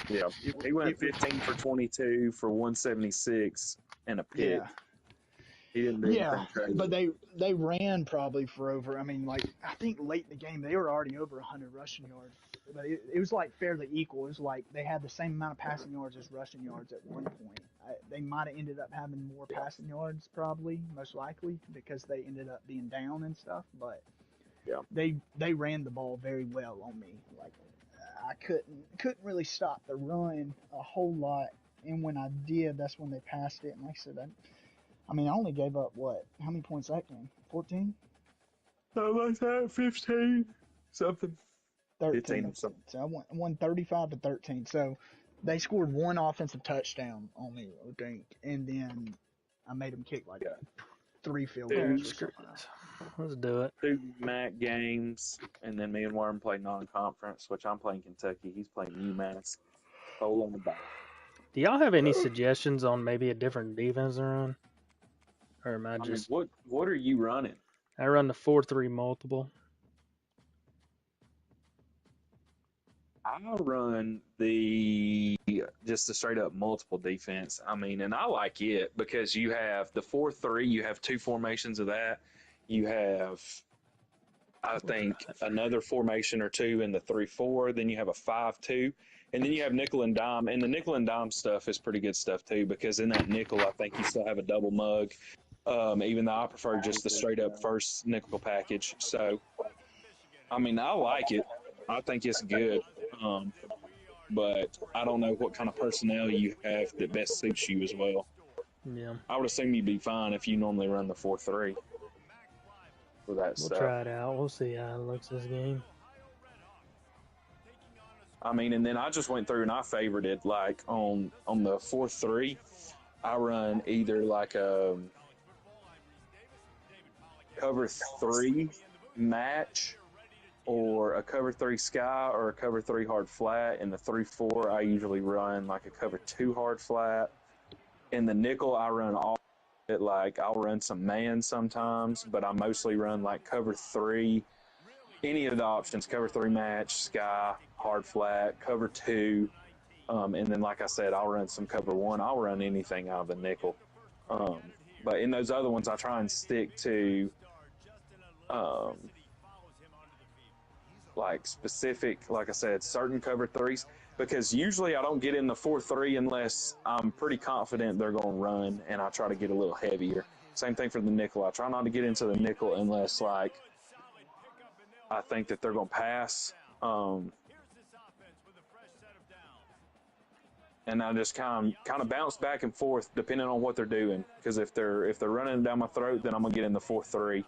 Yeah, he went 15 for 22 for 176 and a pick. Yeah, He didn't do yeah, anything but crazy. they ran probably for over. I mean, like I think late in the game they were already over 100 rushing yards. But it was like fairly equal. It was like they had the same amount of passing yards as rushing yards at one point. They might have ended up having more Yeah, passing yards, probably most likely because they ended up being down and stuff. But yeah. they ran the ball very well on me. Like I couldn't really stop the run a whole lot. And when I did, that's when they passed it. And like I said, I mean, I only gave up what? How many points that game? 14? Something like that, 15, something. 15 or 13. something. So I won 35 to 13. So they scored one offensive touchdown on me, I think, and then I made them kick like Yeah. 3 field Two, goals Man, or screw something. this. Let's do it. two MAC games, and then me and Worm play non-conference, which I'm playing Kentucky. He's playing UMass. Hole on the back. Do y'all have any suggestions on maybe a different defense to run? Or am I I mean, just what are you running? I run the 4-3 multiple? I run the just the straight up multiple defense. I mean, and I like it because you have the 4-3. You have two formations of that. You have, I We'll try think, that first. another formation or two in the 3-4. Then you have a 5-2, and then you have nickel and dime. And the nickel and dime stuff is pretty good stuff too because in that nickel, I think you still have a double mug. Even though I prefer just the straight up first nickel package. So, I mean, I like it. I think it's good. Um, but I don't know what kind of personnel you have that best suits you as well. Yeah, I would assume you'd be fine if you normally run the 4-3 for that we'll stuff. try it out. We'll see how it looks this game. I mean, and then I just went through and I favored it like on the 4-3. I run either like a cover three match or a cover three sky or a cover three hard flat. In the 3-4, I usually run like a cover two hard flat. In the nickel, I run all it like I'll run some man sometimes, but I mostly run like cover three, any of the options, cover three match, sky, hard flat, cover two. And then, like I said, I'll run some cover one. I'll run anything out of the nickel. But in those other ones, I try and stick to um, like specific, like I said, certain cover threes because usually I don't get in the 4-3 unless I'm pretty confident they're going to run and I try to get a little heavier. Same thing for the nickel. I try not to get into the nickel unless like I think that they're going to pass. And I just kind of bounce back and forth depending on what they're doing. Because if they're running down my throat, then I'm gonna get in the 4-3 and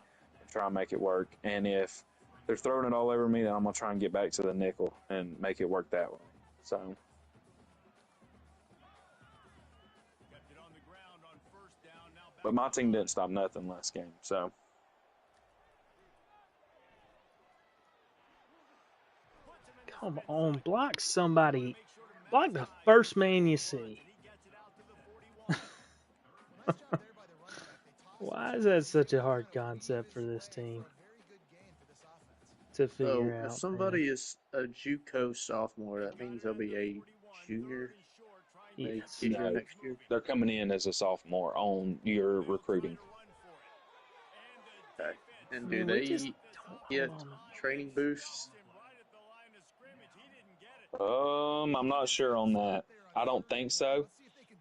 try and make it work. And if they're throwing it all over me, then I'm gonna try and get back to the nickel and make it work that way. So, but my team didn't stop nothing last game. So Come on, block somebody. Block the first man you see. Why is that such a hard concept for this team to So figure if out, man? somebody is a JUCO sophomore, that means they'll be a junior, a Yes. junior no, next year. they're coming in as a sophomore on your recruiting. Okay. And I do mean, we just they don't hold get on. training boosts? I'm not sure on that. I don't think so.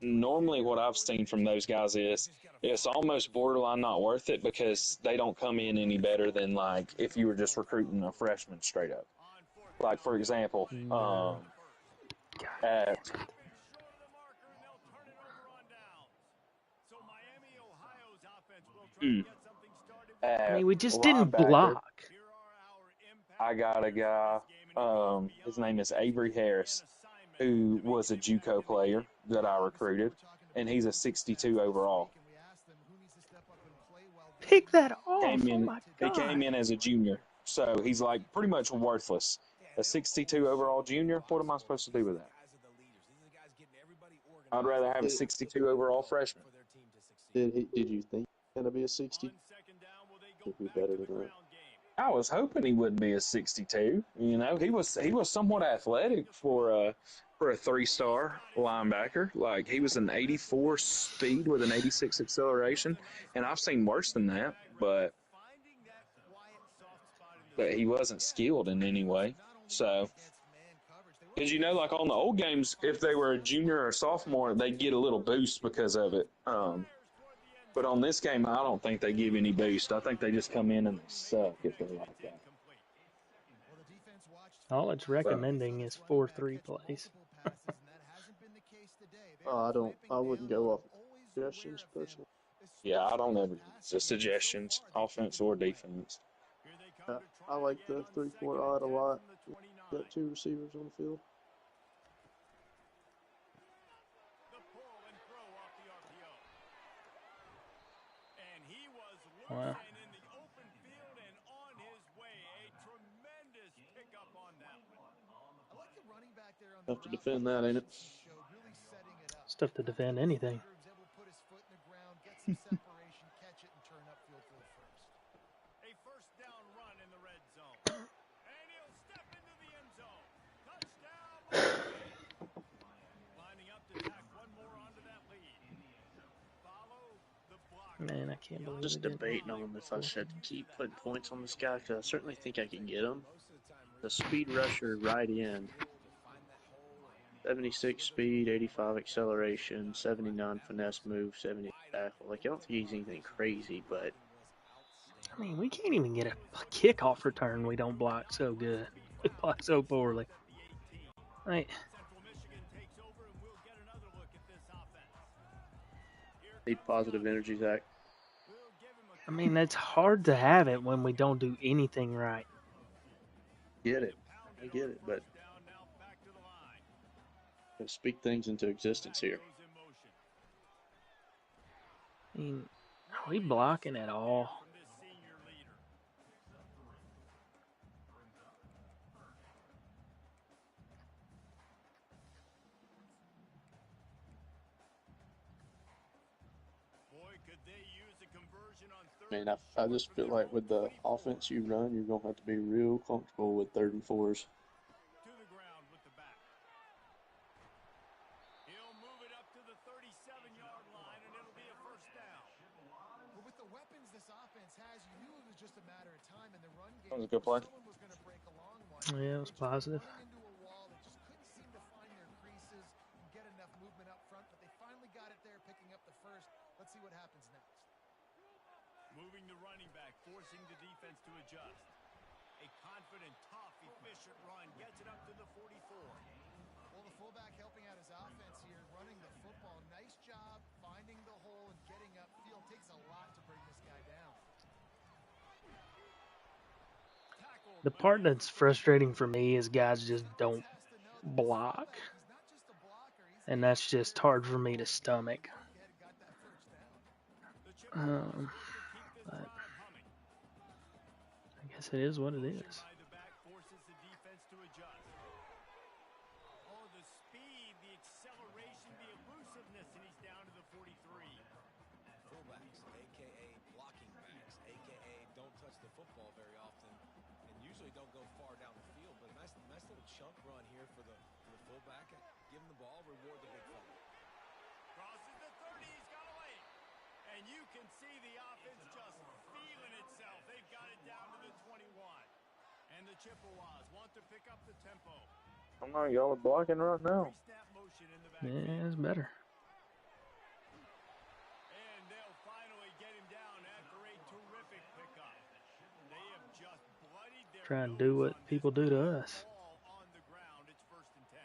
Normally what I've seen from those guys is it's almost borderline not worth it because they don't come in any better than like if you were just recruiting a freshman straight up. Like for example, No. God at damn it. mm, I at mean, we just didn't linebacker, block. I got a guy. His name is Avery Harris, who was a JUCO player that I recruited, and he's a 62 overall. Pick that off. Came Oh in, my he God. came in as a junior, so he's like pretty much worthless. A 62 overall junior. What am I supposed to do with that? I'd rather have a Did, 62 overall freshman. did you think he was gonna be a 60? Would be better than that. I was hoping he wouldn't be a 62. You know, he was somewhat athletic for a 3-star linebacker. Like he was an 84 speed with an 86 acceleration, and I've seen worse than that. But he wasn't skilled in any way. So, because you know, like on the old games, if they were a junior or sophomore, they'd get a little boost because of it. But on this game, I don't think they give any boost. I think they just come in and suck if they're like that. All it's recommending is 4-3 plays. I wouldn't go off suggestions personally. Yeah, I don't ever use the suggestions, offense or defense. I like the 3-4 odd a lot. Got 2 receivers on the field. Wow. Tough to defend that, ain't it? It's tough to defend anything. Man, I can't believe Just we didn't. debating on if I should keep putting points on this guy because I certainly think I can get him. The speed rusher right end. 76 speed, 85 acceleration, 79 finesse move, 70 tackle. Like, I don't think he's anything crazy, but I mean, we can't even get a kickoff return. We don't block so good. We block so poorly. Right. need positive energy, Zach. I mean, it's hard to have it when we don't do anything right. Get it. I get it, but let's speak things into existence here. I mean, are we blocking at all? I mean, I just feel like with the offense you run, you're going to have to be real comfortable with 3rd and 4s. That was a good play. Yeah, it was positive. Moving the running back, forcing the defense to adjust. A confident, tough, efficient run gets it up to the 44. Well, the fullback helping out his offense here, running the football. Nice job finding the hole and getting upfield. Takes a lot to bring this guy down. The part that's frustrating for me is guys just don't block. And that's just hard for me to stomach. But I guess it is what it is. Oh, the speed, the acceleration, the elusiveness, and he's down to the 43. Fullbacks, a.k.a. blocking backs, a.k.a. don't touch the football very often and usually don't go far down the field. But a nice little chunk run here for the fullback. Give him the ball, reward the big fella. Crosses the 30, he's got away. And you can see the offense just feeling itself. They've got it down to the 21. And the Chippewas want to pick up the tempo. I know y'all are blocking right now. Yeah, it's better. And they'll finally get him down after a terrific pickup. They have just bloodied their Try and do what people do to us. on the ground. It's 1st and 10.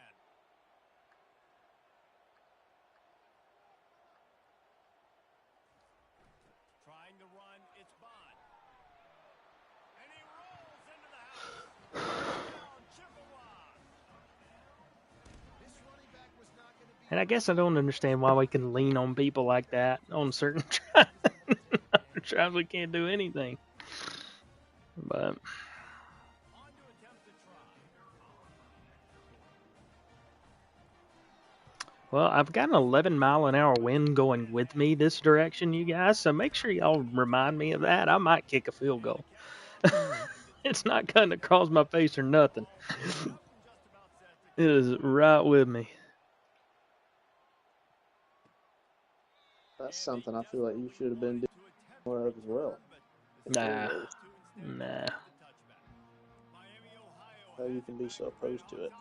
Trying to run, it's Bond. And he rolls into the house. Touchdown, Chippewas. This running back was not going to be. And I guess I don't understand why we can lean on people like that on certain drives. We can't do anything. But well, I've got an 11-mile-an-hour wind going with me this direction, you guys. So make sure y'all remind me of that. I might kick a field goal. It's not cutting across my face or nothing. It is right with me. That's something I feel like you should have been doing more of as well. Nah. Nah. How you can be so opposed to it.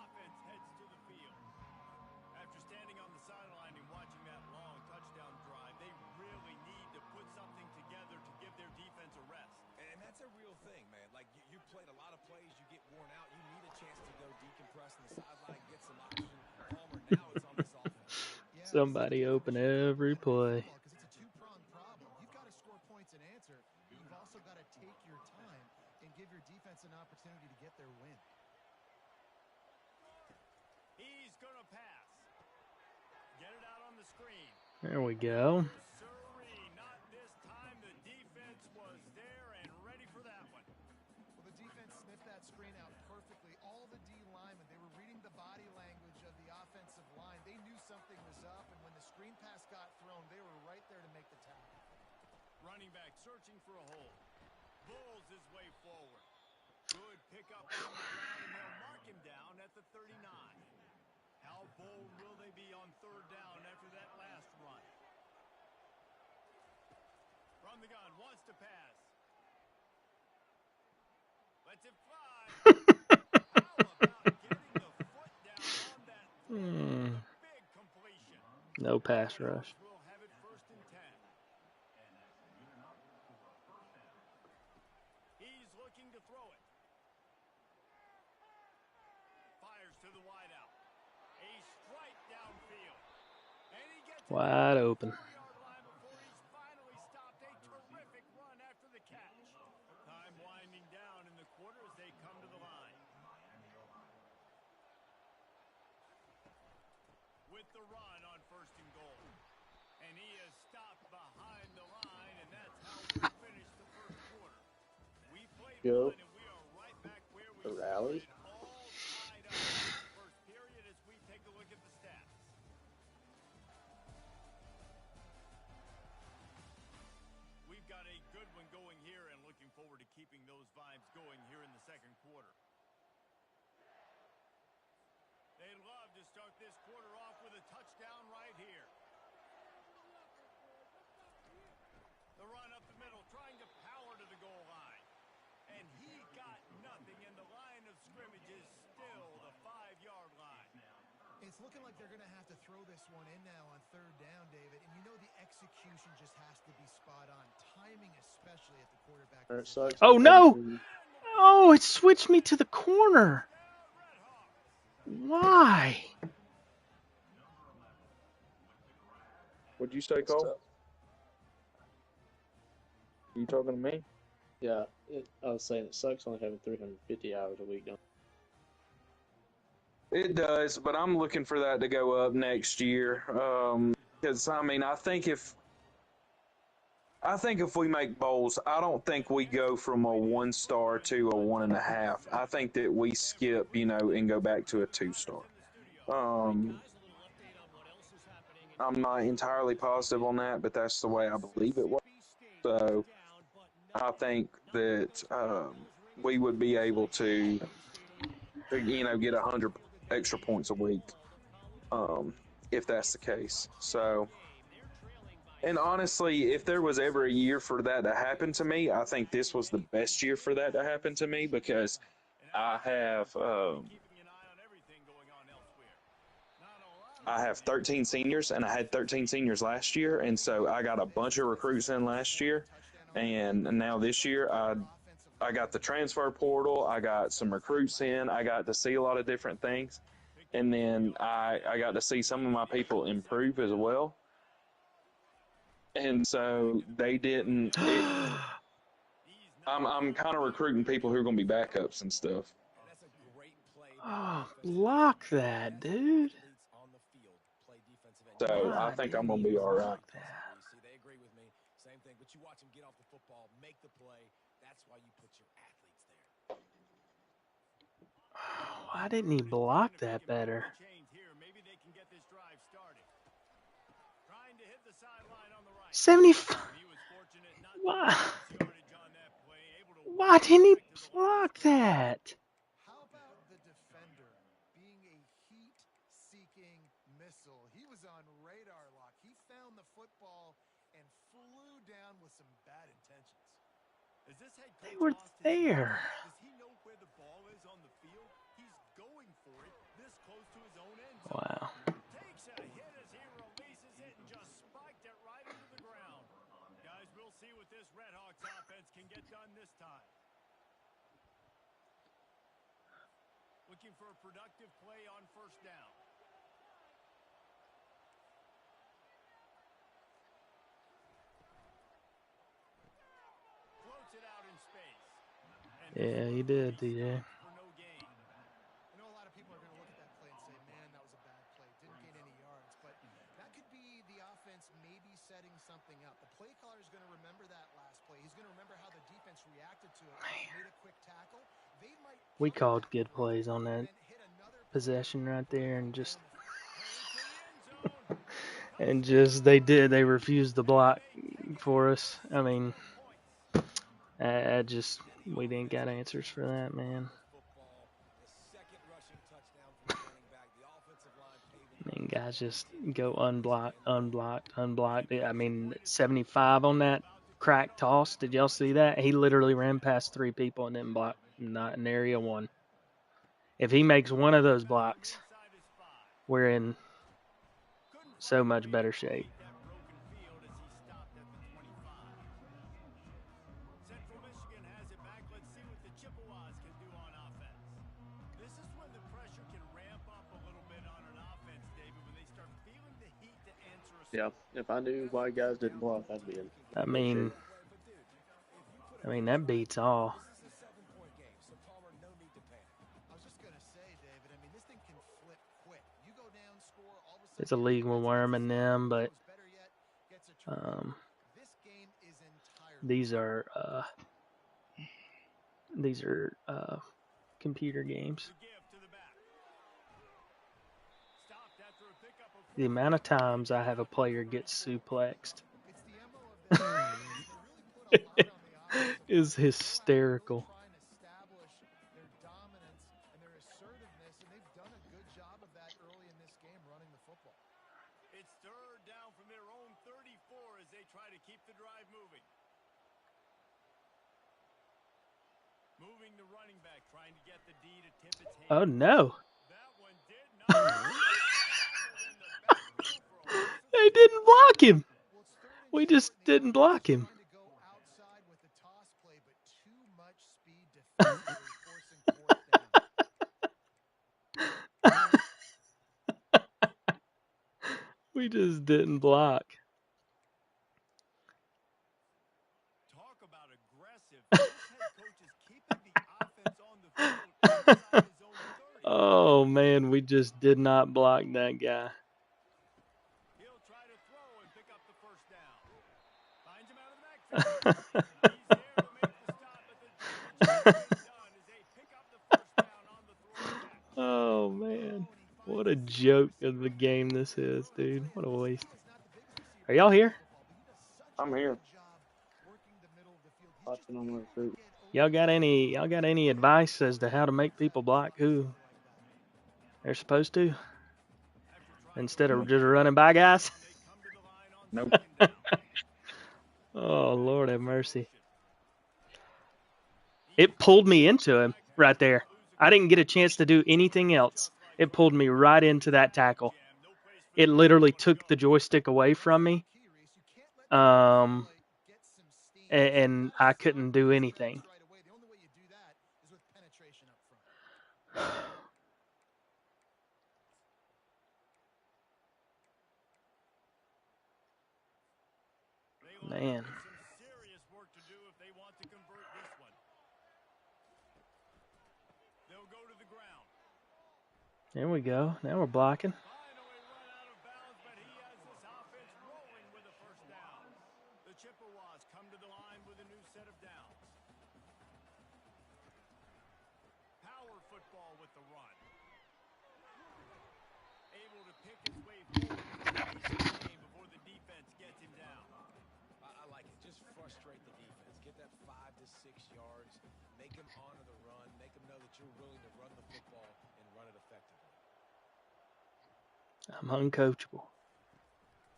After standing on the sideline and watching that long touchdown drive, they really need to put something together to give their defense a rest. And that's a real thing, man. Like, you played a lot of plays, you get worn out, you need a chance to go decompress on the sideline, get some oxygen. Palmer, now it's on this offense. Somebody open every play. Because it's a two-pronged problem. You've got to score points and answer, but you've also got to take your time and give your defense an opportunity to get their win. He's going to pass. Get it out on the screen. There we go. Siree, not this time. The defense was there and ready for that one. Well, the defense sniffed that screen out perfectly. All the D linemen, they were reading the body language of the offensive line. They knew something was up, and when the screen pass got thrown, they were right there to make the tackle. Running back searching for a hole. Bulls his way forward. Good pickup on the ground, and they'll mark him down at the 39. How bold will they be on third down after that last run? From the gun, wants to pass. Lets it fly. How about getting the foot down on that big completion? No pass rush. We'll have it 1st and 10. He's looking to throw it. Fires to the wideout. A strike downfield. And he gets it Wide open. 4-yard line before he's finally stopped. A terrific run after the catch. Time winding down in the quarter as they come to the line. With the run on 1st and goal. And he is stopped behind the line, and that's how we finish the first quarter. We played Go. one, and we are right back where we The rally. started, all tied up in the first period as we take a look at the stats. We've got a good one going here and looking forward to keeping those vibes going here in the second quarter. They'd love to start this quarter off with a touchdown right here. The run up the middle, trying to power to the goal line. And he got nothing, and the line of scrimmage is still the 5-yard line. It's looking like they're going to have to throw this one in now on third down, David. And you know the execution just has to be spot on. Timing especially at the quarterback It position. sucks. Oh, no! Oh, it switched me to the corner. Why? What'd you say, Cole? You talking to me? Yeah, I was saying it sucks only having 350 hours a week. It does, but I'm looking for that to go up next year. Because I mean, I think if we make bowls, I don't think we go from a 1-star to a 1.5. I think that we skip, and go back to a 2-star. I'm not entirely positive on that, but that's the way I believe it was. So I think that we would be able to, get 100 extra points a week, if that's the case. So, and honestly, if there was ever a year for that to happen to me, I think this was the best year for that to happen to me because I have 13 seniors, and I had 13 seniors last year, and so I got a bunch of recruits in last year, and now this year I got the transfer portal, I got some recruits in, I got to see a lot of different things, and then I got to see some of my people improve as well, and so they didn't. I'm kind of recruiting people who are going to be backups and stuff. Oh, block that, dude. So I think I'm going to be all right. They agree with me. Same thing, but you watch them get off the football, make the play. That's why you put your athletes there. Why didn't he block that better? Maybe they can get this drive started. Trying to hit the sideline on the right. 75. He was fortunate not Why? Why didn't he block that? How about the defender being a heat-seeking missile? He was on radar lock. He found the football and flew down with some bad intentions. Is this head They coach were Austin there. Sneed? Does he know where the ball is on the field? He's going for it this close to his own end zone. Wow. Takes a hit as he releases it and just spiked it right into the ground. Guys, we'll see what this Red Hawks offense can get done this time. Looking for a productive play on first down. Floats it out in space. And Yeah, he did, DJ. for no gain. I know a lot of people are going to look at that play and say, man, that was a bad play. Didn't gain any yards. But that could be the offense maybe setting something up. The play caller is going to remember that last play. He's going to remember how the defense reacted to it. Made a quick tackle. They might We punt called that good play plays on that and hit another play possession right there, and just Headed to the end zone. they refused to block for us. I mean, we didn't got answers for that, man. Football, the second rushing touchdown for the running back. The offensive line paving. I mean, guys just go unblocked. I mean, 75 on that crack toss. Did y'all see that? He literally ran past 3 people and didn't block, not in area 1. If he makes one of those blocks, we're in so much better shape. That broken field as he stopped at the 25. Central Michigan has it back. Let's see what the Chippewas can do on offense. This is when the pressure can ramp up a little bit on an offense, David, when they start feeling the heat to answer a Yeah, if I knew why guys didn't block, I'd be in. I mean, that beats all. This is a 7-point game, so Palmer, no need to panic. I was just going to say, David, I mean, this thing can flip quick. You go down, score, all of a sudden It's a league with Worm and them, but better yet, gets a turnover. This game is entirely these are computer games. the give to the back. Stopped after a pickup of The amount of times I have a player get suplexed it's the MO of this. They really put a lot on the offensive is hysterical. trying to establish their dominance and their assertiveness, and they've done a good job of that early in this game running the football. It's third down from their own 34 as they try to keep the drive moving. Moving the running back, trying to get the D to tip its hand. Oh no, That one did not. In the backfield for a while. they didn't block him. Well, it's third and We short just now. didn't block him. Trying to go outside with the toss play, but too much speed defensively forcing fourth down. We just didn't block. Talk about aggressive. This head coach is keeping the offense on the field inside his own 30. Oh man, we just did not block that guy. He'll try to throw and pick up the first down. Finds him out of the backfield. He's there to make the stop, but the damage is done as they pick up the first down on the throwback. Oh man, what a joke of the game this is, dude. What a waste. Are y'all here? I'm here. Watching on my feet. Y'all got any advice as to how to make people block who they're supposed to instead of just running by guys? Nope. Oh Lord have mercy. It pulled me into him right there. I didn't get a chance to do anything else. It pulled me right into that tackle. It literally took the joystick away from me. And I couldn't do anything. Right away. The only way you do that is with penetration up front. Man. Some serious work to do if they want to convert this one. They'll go to the ground. There we go. Now we're blocking. Finally run out of bounds, but he has this offense rolling with a first down. The Chippewas come to the line with a new set of downs. Power football with the run. Able to pick his way forward to the game before the defense gets him down. I like it. Just frustrate the defense. Get that 5 to this 6 yards. Make them honor the run. Make them know that you're willing to run the football and run it effectively. I'm uncoachable.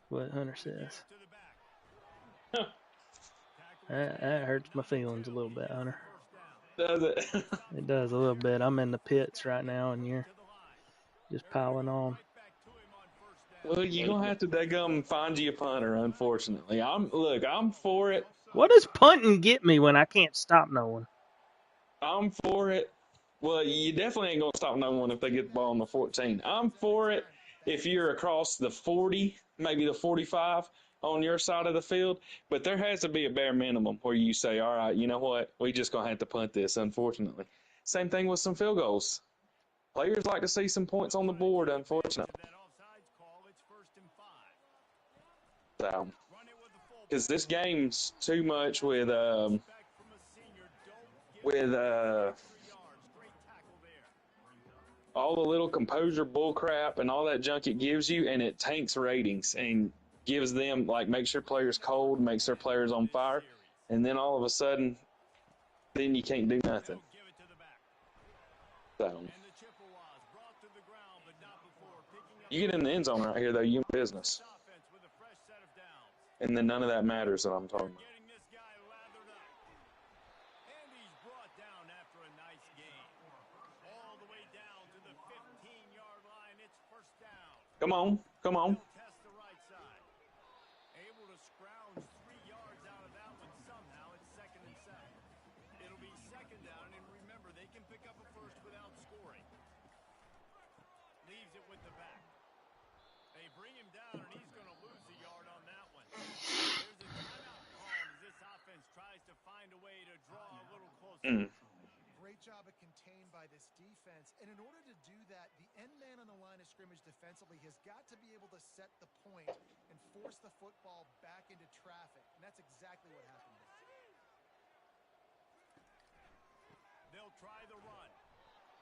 What Hunter says. To the back. That hurts my feelings a little bit, Hunter. Does it? It does a little bit. I'm in the pits right now, and you're just piling on. Well, you're gonna have to daggum find you a punter, unfortunately. I'm for it. What does punting get me when I can't stop no one? I'm for it. Well, you definitely ain't gonna stop no one if they get the ball on the 14. I'm for it if you're across the 40, maybe the 45 on your side of the field, but there has to be a bare minimum where you say, all right, you know what, we just gonna have to punt this, unfortunately. Same thing with some field goals. Players like to see some points on the board, unfortunately. So, because this game's too much with all the little composure bullcrap and all that junk it gives you, and it tanks ratings and gives them, like, makes their players cold, makes their players on fire, and then all of a sudden, then you can't do nothing. So, you get in the end zone right here, though, you in business. And then none of that matters that I'm talking about. Come on, come on. Able to scrounge 3 yards out of that one somehow. It's 2nd and 7. It'll be 2nd down, and remember, they can pick up a first without scoring. Leaves it with the back. They bring him down, and he's going to lose a yard on that one. There's a timeout called as this offense tries to find a way to draw a little closer. Great job of contained by this defense. And in order to do that, the end man on the line of scrimmage defensively has got to be able to set the point and force the football back into traffic. And that's exactly what happened there. They'll try the run.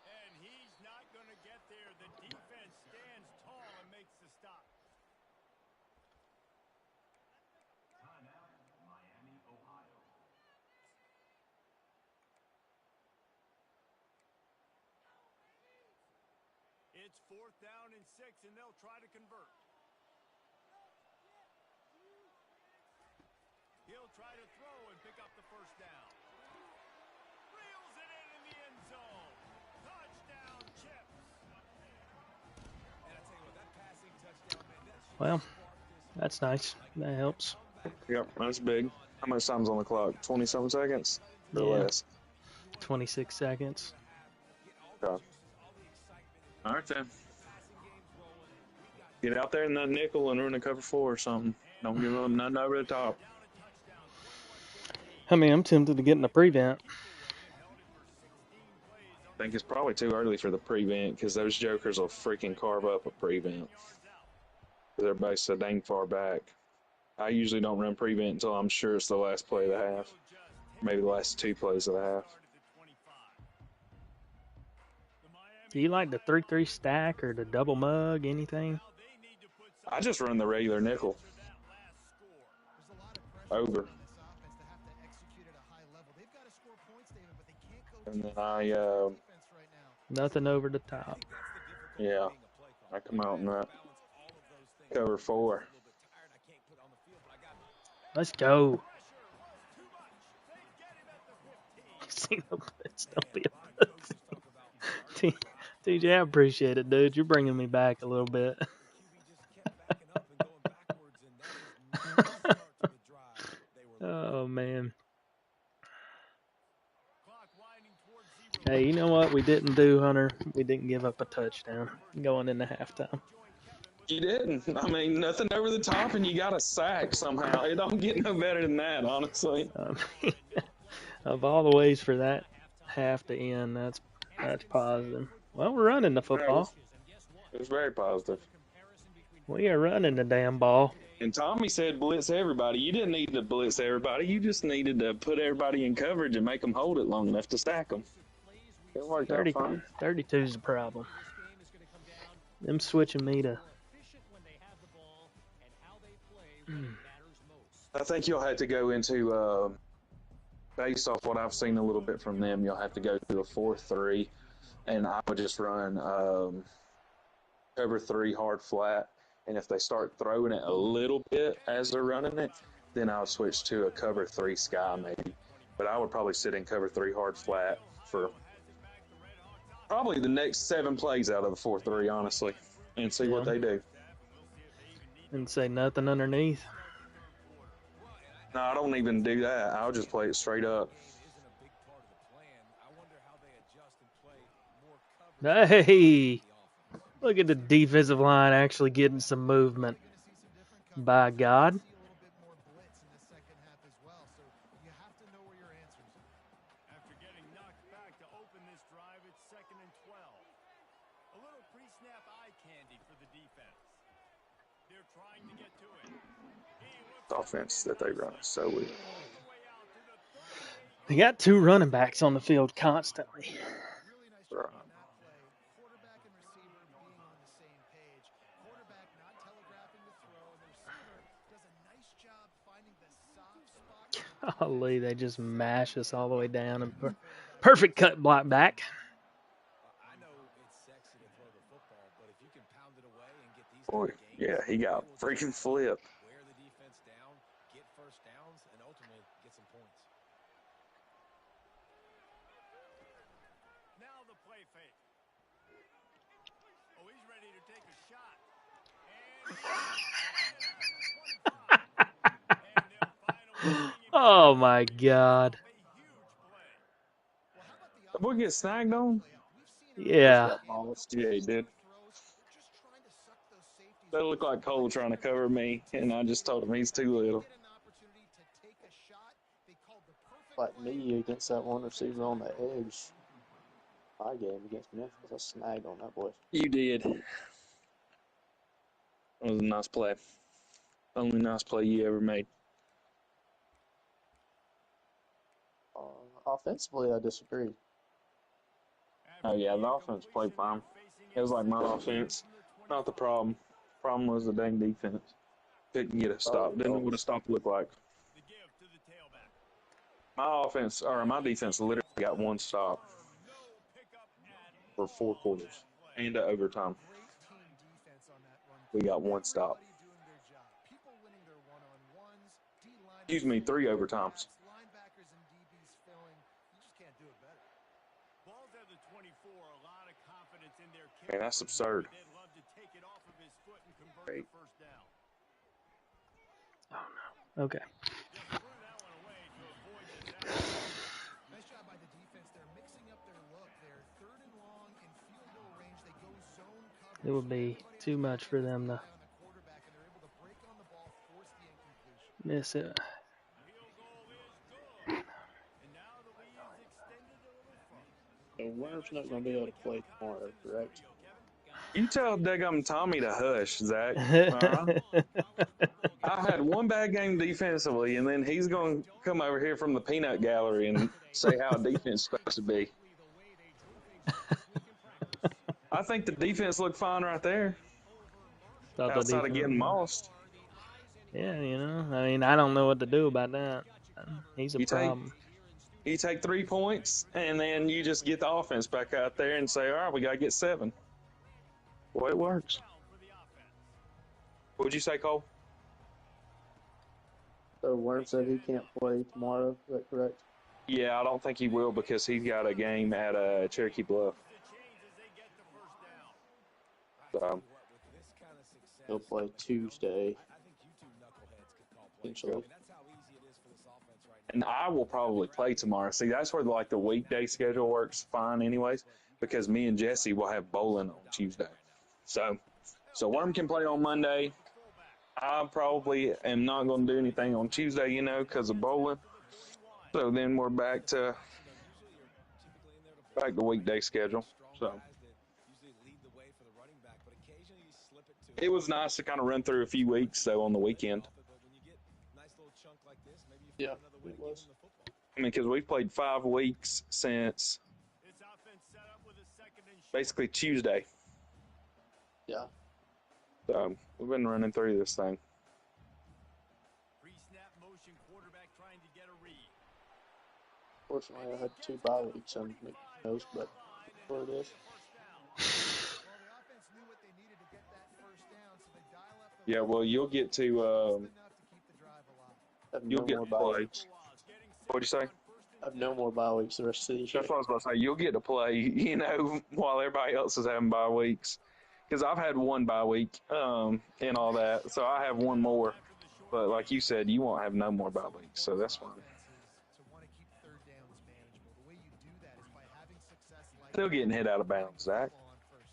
And he's not going to get there. The defense stands tall and makes the stop. It's 4th down and 6, and they'll try to convert. He'll try to throw and pick up the first down. Reels it in the end zone. Touchdown, Chips. And I tell you what, that passing touchdown, man, that should Well, that's nice. That helps. Yep, that's big. How much time's on the clock? 20-something seconds? Or Yeah. less? 26 seconds. Okay. All right, then. Get out there in that nickel and run a cover 4 or something. Don't give them nothing over the top. I mean, I'm tempted to get in the prevent. I think it's probably too early for the prevent because those jokers will freaking carve up a prevent. They're based so dang far back. I usually don't run prevent until I'm sure it's the last play of the half. Maybe the last 2 plays of the half. Do you like the 3-3 stack or the double mug, anything? I just run the regular nickel. Over. And then Nothing over the top. yeah, I come out in that cover 4. Let's go. See no blitz, don't be a pussy. TJ, I appreciate it, dude. You're bringing me back a little bit. Oh, man. Hey, you know what we didn't do, Hunter? We didn't give up a touchdown going into halftime. You didn't. I mean, nothing over the top, and you got a sack somehow. It don't get no better than that, honestly. Of all the ways for that half to end, that's positive. Well, we're running the football. It was very positive. We are running the damn ball. And Tommy said blitz everybody. You didn't need to blitz everybody. You just needed to put everybody in coverage and make them hold it long enough to stack them. It worked out fine. 32 is the problem. Them switching me to... I think you'll have to go into based off what I've seen a little bit from them, you'll have to go to a 4-3, and I would just run cover 3 hard flat. And if they start throwing it a little bit as they're running it, then I'll switch to a cover 3 sky maybe. But I would probably sit in cover 3 hard flat for probably the next 7 plays out of the 4-3, honestly, and see what Yeah. they do. And say nothing underneath. No, I don't even do that. I'll just play it straight up. Isn't a big part of the plan. I wonder how they adjust and play more coverage Hey, in the offense. look at the defensive line actually getting some movement. By God. See a little bit more blitz in the second half as well, so you have to know where your answers are. After getting knocked back to open this drive, it's 2nd and 12. A little pre-snap eye candy for the defense. They're trying to get to it. The offense that they run is so weak. They got 2 running backs on the field constantly. Really nice job on that play. Quarterback and receiver being on the same page. Quarterback not telegraphing the throw, and the receiver does a nice job finding the soft spot. Golly, they just mash us all the way down. And perfect cut block back. I know it's sexy to throw the football, but if you can pound it away and get these Boy, kind of gains, yeah, he got freaking flipped. wear the defense down, get first downs, and ultimately get some points. Now the play fake. Oh, he's ready to take a shot. Oh my God. Did we get snagged on? Yeah. Yeah, he did. That looked like Cole trying to cover me, and I just told him he's too little. Like me against that one receiver on the edge. My game against Memphis, I snagged on that boy. You did. It was a nice play. Only nice play you ever made. Offensively, I disagree. Oh, yeah, the offense played fine. It was like my offense. Not the problem. Problem was the dang defense. Couldn't get a stop. Didn't know what a stop looked like. My offense, or my defense, literally got 1 stop for 4 quarters and to overtime. We got 1 stop. Excuse me, 3 overtimes. Man, that's absurd. Great. Oh no. Okay. Nice job by the defense. They're mixing up their look. They're 3rd and long in field goal range. They go zone coverage. It would be too much for them to miss it. So Worm's not going to be able to play tomorrow, correct? You tell Daggum Tommy to hush, Zach. I had 1 bad game defensively, and then he's going to come over here from the peanut gallery and say how defense is supposed to be. I think the defense looked fine right there, outside of getting mossed. Yeah, you know, I mean, I don't know what to do about that. He's a You take- problem. You take 3 points, and then you just get the offense back out there and say, all right, we got to get 7. Boy, it works. What'd you say, Cole? So Worm said he can't play tomorrow, is that correct? Yeah, I don't think he will because he's got a game at Cherokee Bluff. So, He'll play Tuesday. Potentially. and I will probably play tomorrow. See, that's where the weekday schedule works fine anyways, because me and Jesse will have bowling on Tuesday. So Worm can play on Monday. I probably am not going to do anything on Tuesday, because of bowling. So then we're back to weekday schedule. So it was nice to kind of run through a few weeks, though, on the weekend. Yeah, it was. I mean, because we've played 5 weeks since basically Tuesday. Yeah. So we've been running through this thing. Pre-snap motion, quarterback trying to get a read. Fortunately, I had 2 bye weeks on McNose, but that's what it is. Well, the offense knew what they needed to get that first down, so they dial up the Yeah, well, you'll get to just enough to keep the drive alive. I have you'll no get more to bye play. weeks. What'd you say? I have no more bye weeks the rest of the year. That's what I was about to say. You'll get to play, you know, while everybody else is having bye weeks. Because I've had 1 bye week, and all that, so I have 1 more. But like you said, you won't have no more bye weeks, so that's fine. To want to keep third downs manageable. The way you do that is by having success like Still getting hit out of bounds, Zach. on first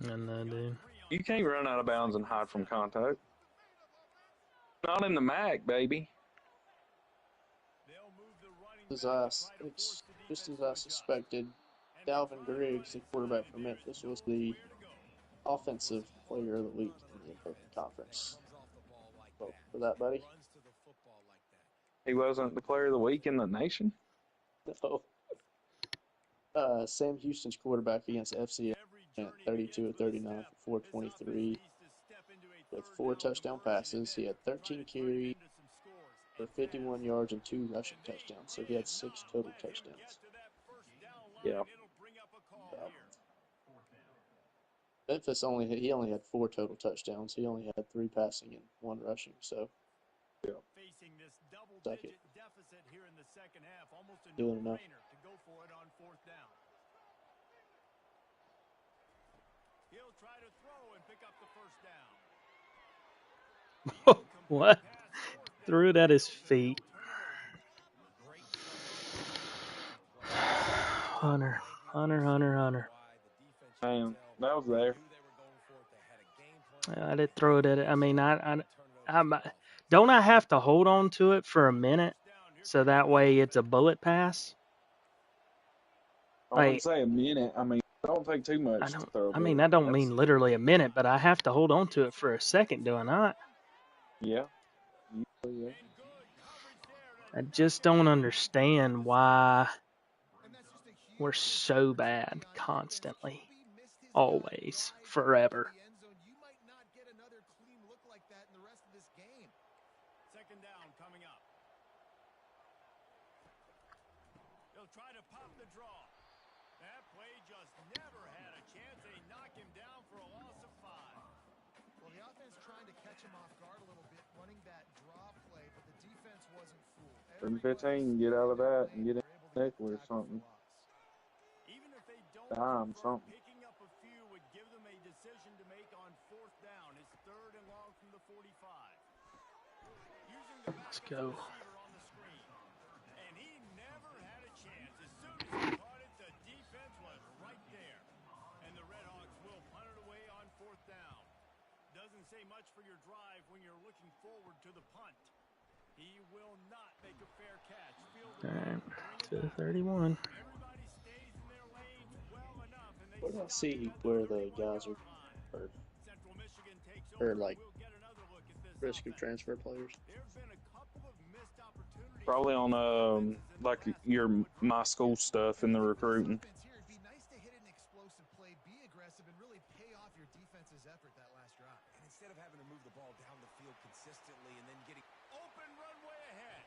down. And then, dude. You can't run out of bounds and hide from contact. Not in the MAC, baby. It's just as I suspected. Dalvin Griggs, the quarterback for Memphis, was the offensive player of the week in the American Conference. Vote for that, buddy. He wasn't the player of the week in the nation. No. Sam Houston's quarterback against FCS went 32 of 39 for 423 with 4 touchdown passes. He had 13 carries for 51 yards and 2 rushing touchdowns. So he had 6 total touchdowns. Yeah. Memphis he only had 4 total touchdowns. He only had 3 passing and 1 rushing. So Facing this Suck double-digit it. deficit here in the second half, almost a Doing enough. no-brainer to go for it on 4th down. He'll try to throw and pick up the first down. What? Threw it at his feet. Hunter. Man, that was there. I did throw it at it. I mean, don't I have to hold on to it for a minute so that way it's a bullet pass? I wouldn't say a minute. I mean, it don't take too much to throw. I mean, I don't mean literally a minute, but I have to hold on to it for a second, do I not? Yeah. I just don't understand why we're so bad constantly, always, forever. Second down coming up. He'll try to pop the draw. That play just never had a chance. They knock him down for a loss of 5. Well, the offense trying to catch him off guard a little bit, running that draw play, but the defense wasn't fooled. 15, get out of that and get in the nickel or something. Even if they don't Something. picking up a few would give them a decision to make on 4th down. It's 3rd and long from the 45. Using the Let's go. receiver on the screen. And he never had a chance. As soon as he caught it, the defense was right there. And the Redhawks will punt it away on 4th down. Doesn't say much for your drive when you're looking forward to the punt. He will not make a fair catch. All right, to the 31. Everybody stays in their lane well enough, and they what do I see where the guys are hurt? Central Michigan takes Or over. like We'll get another look at this risk of offense. transfer players? There's been a couple of missed opportunities. Probably on like your my school stuff in the recruiting. It'd be nice to hit an explosive play, be aggressive, and really pay off your defense's effort that last drive. And instead of having to move the ball down the field consistently and then getting Open runway ahead.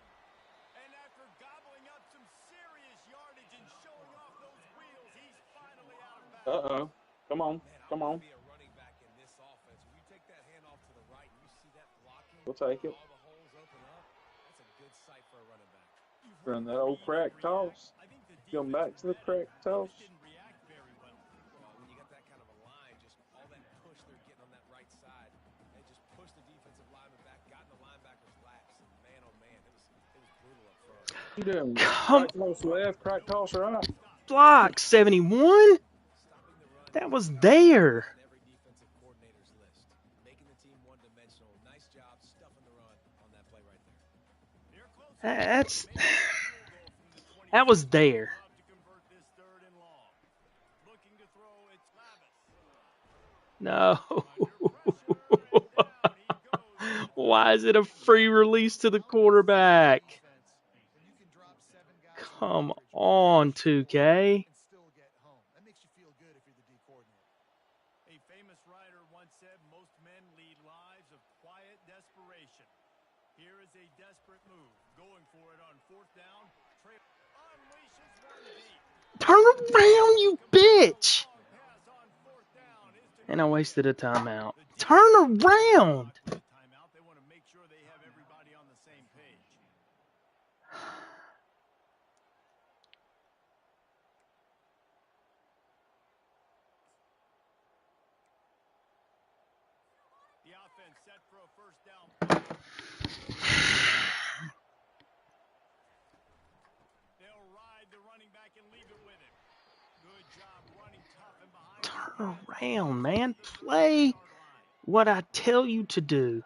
And after gobbling up some serious yardage and showing off those wheels, he's finally out of bounds. Come on. Come on. be a running back in this offense. When you take that handoff to the right and you see that blocking, We'll take it. all the holes open up, that's a good sight for a running back. Run that old crack toss. I think the Going back to the crack toss. didn't react very well. When you got that kind of a line, just all that push they're getting on that right side, they just pushed the defensive lineman back, got in the linebacker's laps, and man, oh man, it was brutal up front. You doing Come- crack toss left, crack toss right. Block 71? That was there. On every defensive coordinator's list, making the team one-dimensional. Nice job stuffing the run on that play right there. That was there. To convert this 3rd and long. Looking to throw, it's Lavis. No. Why is it a free release to the quarterback? You can drop 7 guys Come on, 2K. and still get home. That makes you feel good if you're the D coordinator. A famous writer once said most men lead lives of quiet desperation. Here is a desperate move. Going for it on 4th down. Unleashing Turn around, you bitch! And I wasted a timeout. Turn around! Timeout. They want to make sure they have everybody on the same page. The offense set for a first down play. They'll ride the running back and leave it with him. Good job running tough and behind. Turn around, man. Play what I tell you to do.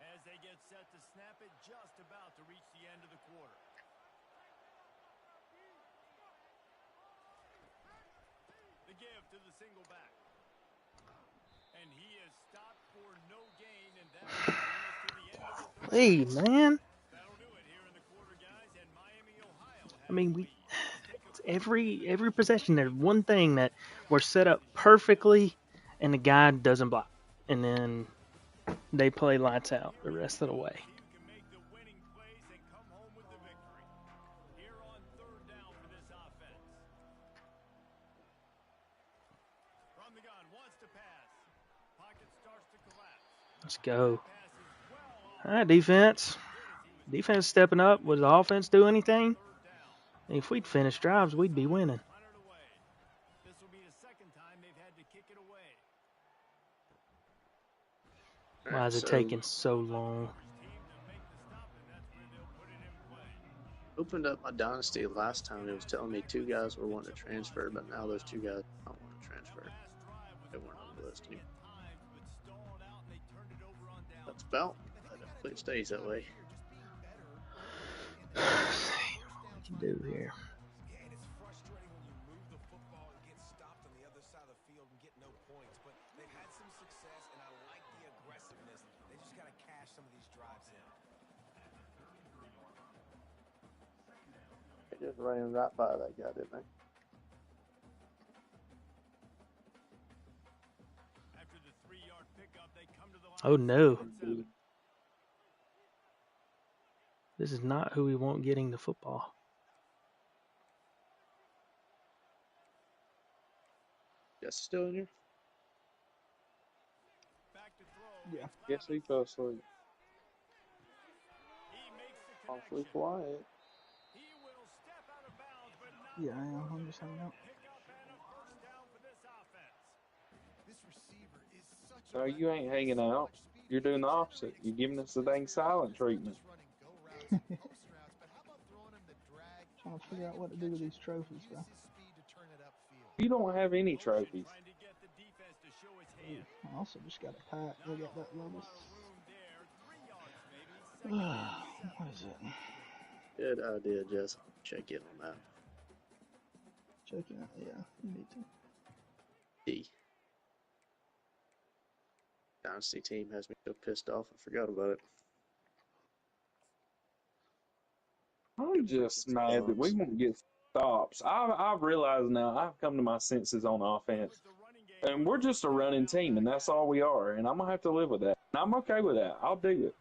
As they get set to snap it, just about to reach the end of the quarter. The give to the single back. And he is stopped for no gain, and that will bring us to the end of the third. Hey, man. That'll do it here in the quarter, guys, and Miami, Ohio has I mean, the we lead. every possession there's one thing that we're set up perfectly, and the guy doesn't block, and then they play lights out the rest of the way. You can make the winning plays and come home with the victory. Here on third down for this offense. From the gun, wants to pass. Pocket starts to collapse. Let's go. Pass is well off. All right, defense. Defense stepping up. Would the offense do anything? Third down. If we'd finish drives, we'd be winning. Punted away. This will be the second time they've had to kick it away. Why is it taking so long? Team to make the stop, and that's where they'll put it in play. Opened up my dynasty last time. It was telling me 2 guys were wanting to transfer, but now those 2 guys don't want to transfer. Last drive was They weren't on the list anymore. times, but stalled out, and they turned it over on down. That's about. Hopefully it stays that way. What can do here? Yeah, and it's frustrating when you move the football and get stopped on the other side of the field and get no points. But they've had some success, and I like the aggressiveness. They just got to cash some of these drives in. They just ran right by that guy, didn't they? After the 3-yard pickup, they come to the line. Oh no. This is not who we want getting the football. Jesse still in here? Back to throw. Yeah. Guess he fell asleep. He makes the Awfully connection. quiet. He will step out of bounds, but not Yeah, I am. I'm just hanging out. pickup and a first down for this offense. This receiver is such So you ain't hanging out. You're doing the opposite. You're giving us the dang silent treatment. running go routes, post routes, but how about throwing him the drag? Trying to figure out what to do with these trophies, bro. Uses his speed to turn it upfield. You don't have any trophies. Trying to get the defense to show his hand. I also just got a pack. Look at that level. Room there, 3 yards maybe. What is it? Good idea, Jess. Check in on that. Check it out. Yeah, you need to. D. Dynasty team has me so pissed off. I forgot about it. I'm just mad that we won't get stops. I've realized now, I've come to my senses on offense. The running game. And we're just a running team, and that's all we are. And I'm going to have to live with that. And I'm okay with that. I'll do it.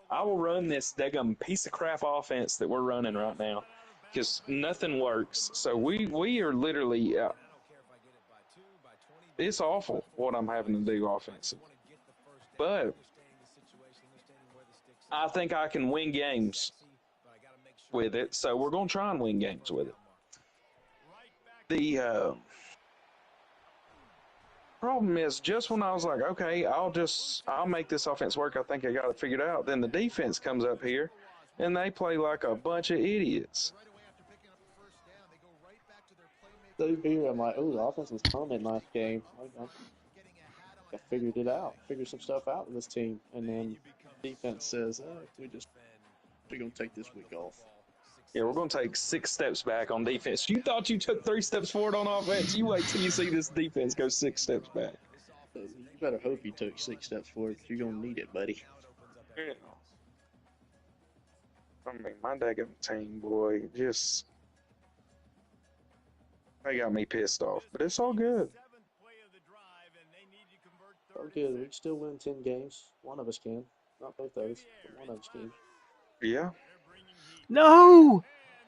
I will run this daggum piece of crap offense that we're running right now because nothing works. So we are literally, it's awful what I'm having to do offensive. But I think I can win games with it. So we're going to try and win games with it. The problem is just when I was like, okay, I'll make this offense work. I think I got it figured out. Then the defense comes up here and they play like a bunch of idiots. Right away after picking up the first down, they go right back to their playmaker. So here I'm like, oh, the offense was humming last game. Getting a hat on I figured it out. Figured some stuff out with this team. And then defense says, we're going to take this week off. Yeah, we're going to take 6 steps back on defense. You thought you took 3 steps forward on offense. You wait till you see this defense go 6 steps back. So you better hope you took 6 steps forward because you're going to need it, buddy. Yeah. I mean, my daggum team, boy, just, they got me pissed off. But it's all good. 7th play of the drive, and they need to convert third. Okay, we still win 10 games. One of us can. Not both of us, but one of us can. Yeah. No!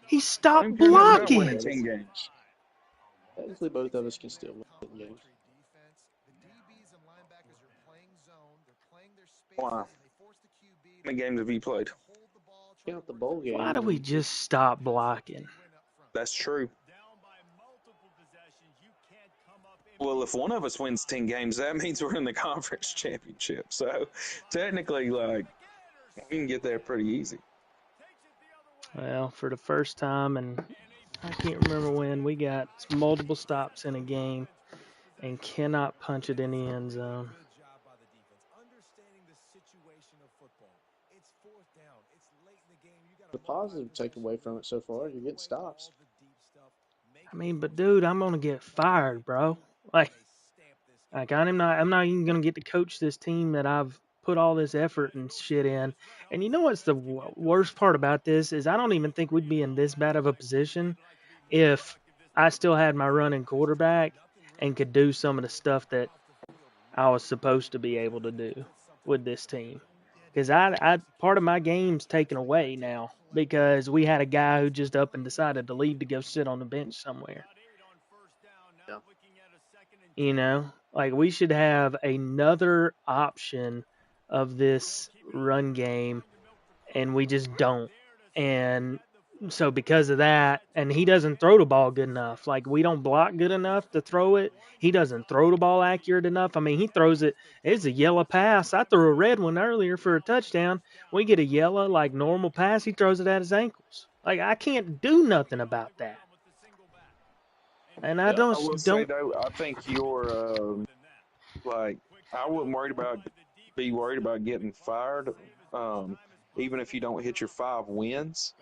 He stopped I'm talking about blocking. winning 10 games. Technically, both of us can still win games. Defense. The DBs and linebackers are playing zone. They're playing their spaces, Wow. and they force the QB How many games have you played? to hold the ball. Try to Count the work bowl the Why game. do we And just stop blocking? win up front. That's true. Down by multiple possessions, you can't come up Well, if one of us wins 10 games, that means we're in the conference championship. So technically, like, we can get there pretty easy. Well, for the first time, and I can't remember when, we got multiple stops in a game and cannot punch it in the end zone. Good job by the defense, understanding the situation of football. It's fourth down. It's late in the game. You got the positive takeaway from it so far, you're getting stops. I mean, but dude, I'm gonna get fired, bro. Like I'm not even gonna get to coach this team that I've put all this effort and shit in. And you know what's the worst part about this is I don't even think we'd be in this bad of a position if I still had my running quarterback and could do some of the stuff that I was supposed to be able to do with this team. Because I part of my game's taken away now because we had a guy who just up and decided to leave to go sit on the bench somewhere. Yeah. You know, like we should have another option of this run game, and we just don't. And so because of that, and he doesn't throw the ball good enough. Like we don't block good enough to throw it. He doesn't throw the ball accurate enough. I mean, he throws it. It's a yellow pass. I threw a red one earlier for a touchdown. We get a yellow, like normal pass. He throws it at his ankles. Like I can't do nothing about that. And I I will say don't. though, I think you're like I wouldn't be worried about getting fired, even if you don't hit your 5 wins,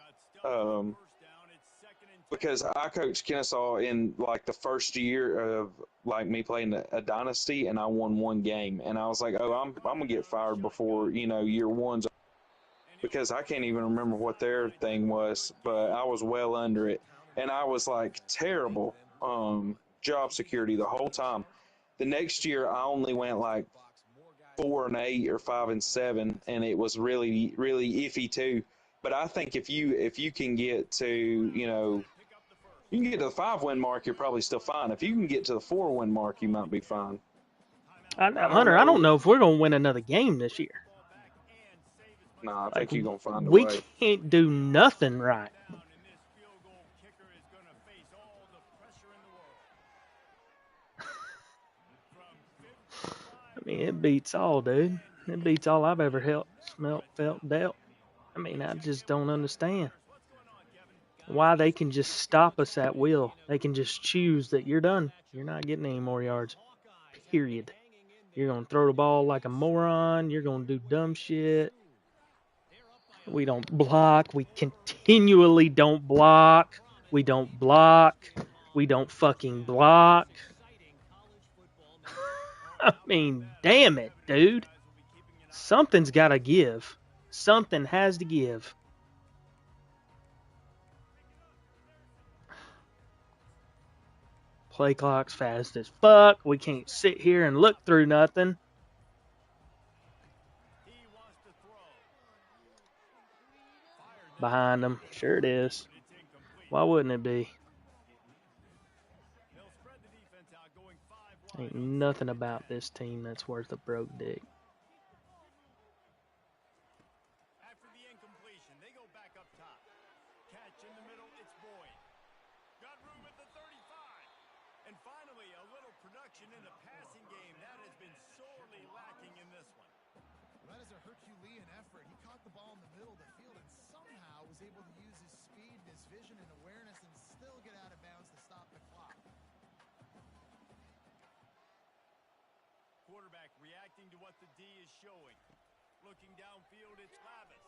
because I coached Kennesaw in like the first year of like me playing a dynasty, and I won 1 game, and I was like, oh, I'm gonna get fired before year one's, because I can't even remember what their thing was, but I was well under it, and I was like terrible job security the whole time. The next year, I only went like 4-8 or 5-7, and it was really, really iffy too. But I think if you can get to you can get to the 5-win mark, you're probably still fine. If you can get to the 4-win mark, you might be fine. Hunter, I don't know if we're gonna win another game this year. No, I Like think you're gonna find a we way. can't do nothing right. I mean, it beats all, dude. It beats all I've ever felt, dealt. I mean, I just don't understand why they can just stop us at will. They can just choose that you're done. You're not getting any more yards. Period. You're going to throw the ball like a moron. You're going to do dumb shit. We don't block. We continually don't block. We don't block. We don't fucking block. I mean, damn it, dude. Something's got to give. Something has to give. Play clock's fast as fuck. We can't sit here and look through nothing. Behind them. Sure it is. Why wouldn't it be? Ain't nothing about this team that's worth a broke dick. After the incompletion, they go back up top. Catch in the middle, it's Boyd. Got room at the 35. And finally, a little production in the passing game. That has been sorely lacking in this one. That is a Herculean effort. He caught the ball in the middle of the field and somehow was able to use his speed and his vision and awareness and still get out of bounds to stop the clock. Quarterback reacting to what the D is showing. Looking downfield, it's Lavis.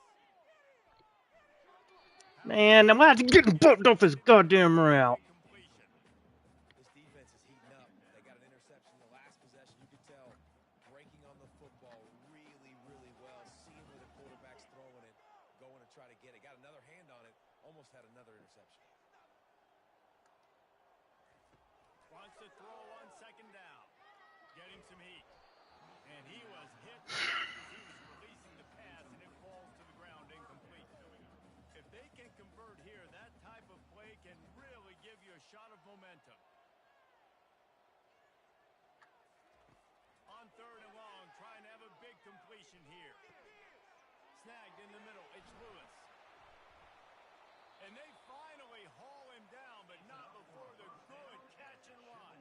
Man, I'm about to get bumped off his goddamn route. This defense is heating up. They got an interception the last possession. You could tell breaking on the football really, really well. Seeing where the quarterback's throwing it, going to try to get it. Got another hand on it. Almost had another interception. Wants to throw on second down. Getting some heat. And he was hit as he was releasing the pass, and it falls to the ground incomplete. If they can convert here, that type of shot of momentum. On third and long, trying to have a big completion here. Snagged in the middle. It's Lewis. And they finally haul him down, but not before the good catch and run.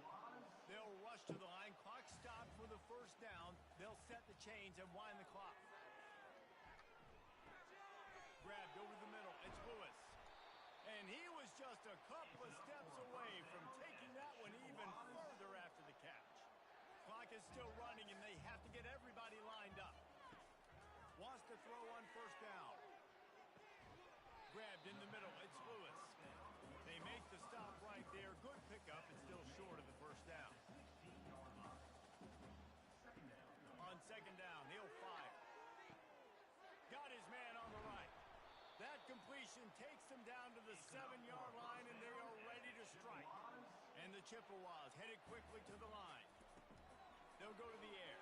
They'll rush to the line. Clock stopped for the first down. They'll set the chains and wind the clock. Grabbed over the middle. It's Lewis. And he was just a couple of steps away from taking that one even further after the catch. Clock is still running, and they have to get everybody lined up. Wants to throw on first down. Grabbed in the middle. It's Lewis. They make the stop right there. Good pickup and still short of the first down. On second down, he'll fire. Got his man on the right. That completion takes them down to the 7-yard line, and they are ready to strike. And the Chippewas headed quickly to the line. They'll go to the air.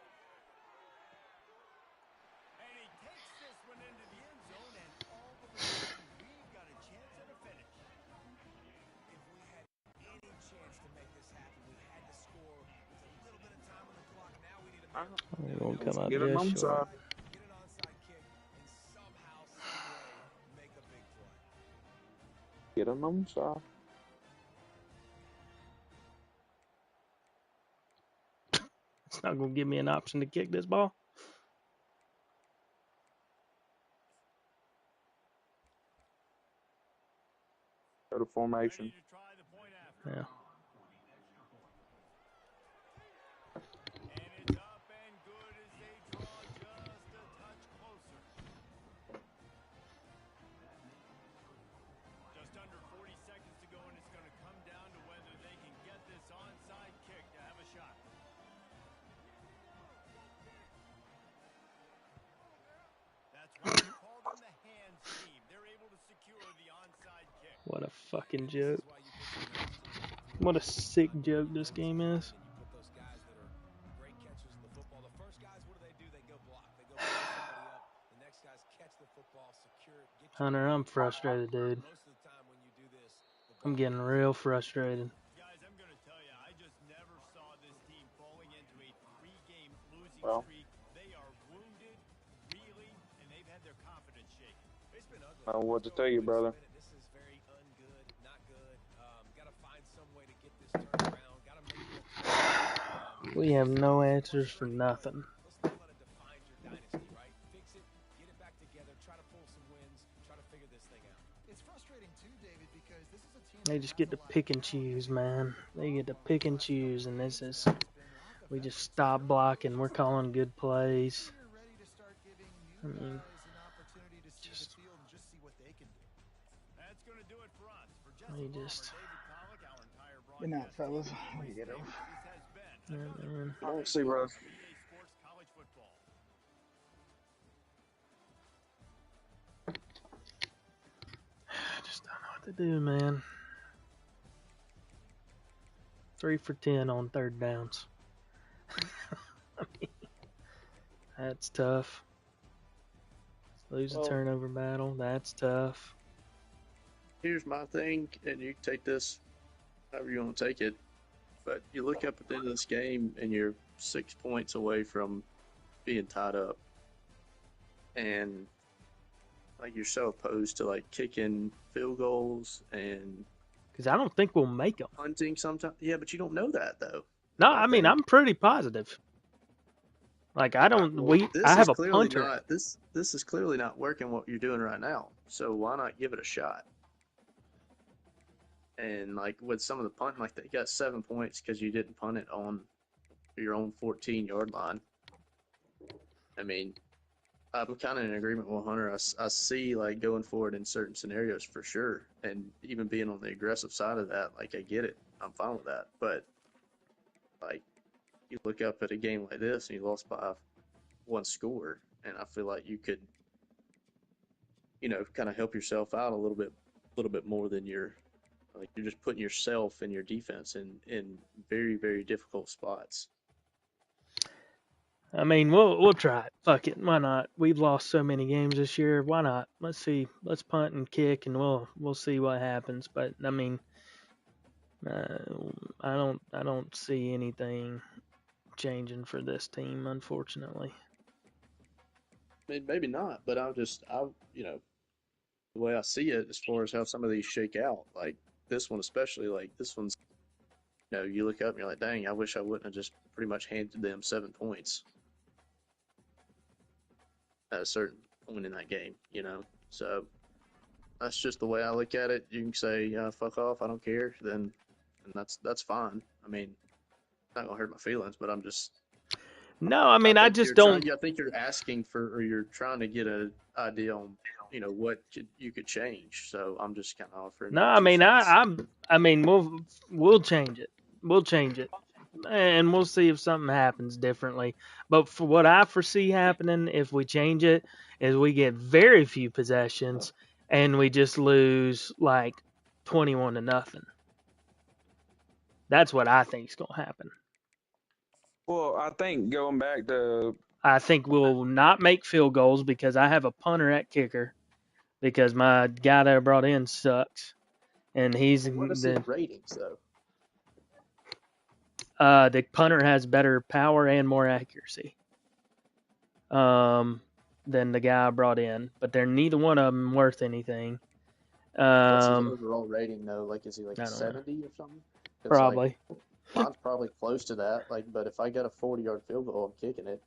And he takes this one into the end zone, and all of a sudden, we've got a chance at a finish. If we had any chance to make this happen, we had to score with a little bit of time on the clock. Now we need to It won't come out Get an just short. onside. get an onside kick and somehow, some way, make a big play. Get an onside. It's not going to give me an option to kick this ball. Go to formation. Ready to try the point after. Yeah. And it's up and good as they draw just a touch closer. Just under 40 seconds to go, and it's going to come down to whether they can get this onside kick to have a shot. That's why they call them the hands team. They're able to secure the onside kick. What a fucking joke. That's why you put some hands on the What a sick joke this game is. and you put those guys that are great catchers of the football. The first guys, what do? They go block. They go block somebody up. The next guys catch the football, secure it, get you Hunter, I'm frustrated, dude. Most of the time when you do this, the I'm ball getting real frustrated. Guys, I'm going to tell you, I just never saw this team falling into a 3-game losing Well. streak. They are wounded, reeling, and they've had their confidence shaken. It's been ugly. I don't know what to Let's go tell you, wait a brother. minute. This is very ungood, not good. Got to find some way to get this turned around. Got to make it look We have no answers for nothing. Let's not let it define your dynasty, right? Fix it, get it back together, try to pull some wins, try to figure this thing out. It's frustrating too, David, because this is a team They that just has get a to lot of pick and talent. choose, man. They get to pick and choose, and this is. We just stop blocking. We're calling good plays. You're ready to start giving I new mean, guys an opportunity to see just- the field and just see what they can do. That's going to do it for us. For They Jesse Palmer, just- David Pollock, our entire Good night, broadcast fellas. team, We get over. this has been Yeah, another man. I don't see, bro. EA Sports College Football. I just don't know what to do, man. 3 for 10 on third downs. I mean, that's tough. Lose a Well- turnover battle. That's tough. Here's my thing, and you take this however you want to take it. But you look up at the end of this game, and you're 6 points away from being tied up, and like you're so opposed to like kicking field goals and Because I don't think we'll make them. punting sometimes. Yeah, but you don't know that though. No, I mean, I'm pretty positive. Like, I don't. I have a punter. This is clearly not working what you're doing right now. So why not give it a shot? And like with some of the punting, like they got 7 points because you didn't punt it on your own 14-yard line. I mean, I'm kind of in agreement with Hunter. I see like going forward in certain scenarios for sure, and even being on the aggressive side of that, like I get it. I'm fine with that. But like you look up at a game like this and you lost by 1 score, and I feel like you could, kind of help yourself out a little bit more than you're just putting yourself and your defense in very, very difficult spots. I mean, we'll try it. Fuck it. Why not? We've lost so many games this year. Why not? Let's see. Let's punt and kick, and we'll see what happens. But I mean, I don't see anything changing for this team, unfortunately. I mean, maybe not, but the way I see it, as far as how some of these shake out, like this one especially, like this one's, you look up and you're like, dang, I wish I wouldn't have just pretty much handed them 7 points at a certain point in that game, So that's just the way I look at it. You can say, fuck off, I don't care, then and that's fine. I mean, not gonna hurt my feelings, but I'm just. No, I mean, I just don't. I think you're asking for, or you're trying to get an idea on, what you could change. So I'm just kind of offering. No, my I 2 mean, cents. I mean, we'll change it. We'll change it, and we'll see if something happens differently. But for what I foresee happening, if we change it, is we get very few possessions, and we just lose like 21-0. That's what I think is gonna happen. Well, I think going back to I think we'll not make field goals because I have a punter at kicker because my guy that I brought in sucks, and he's What is his ratings though? The punter has better power and more accuracy than the guy I brought in, but they're neither one of them worth anything. What's his overall rating though? Like, is he like 70 or something? Probably. Like, mine's probably close to that. Like, but if I got a 40-yard field goal, I'm kicking it.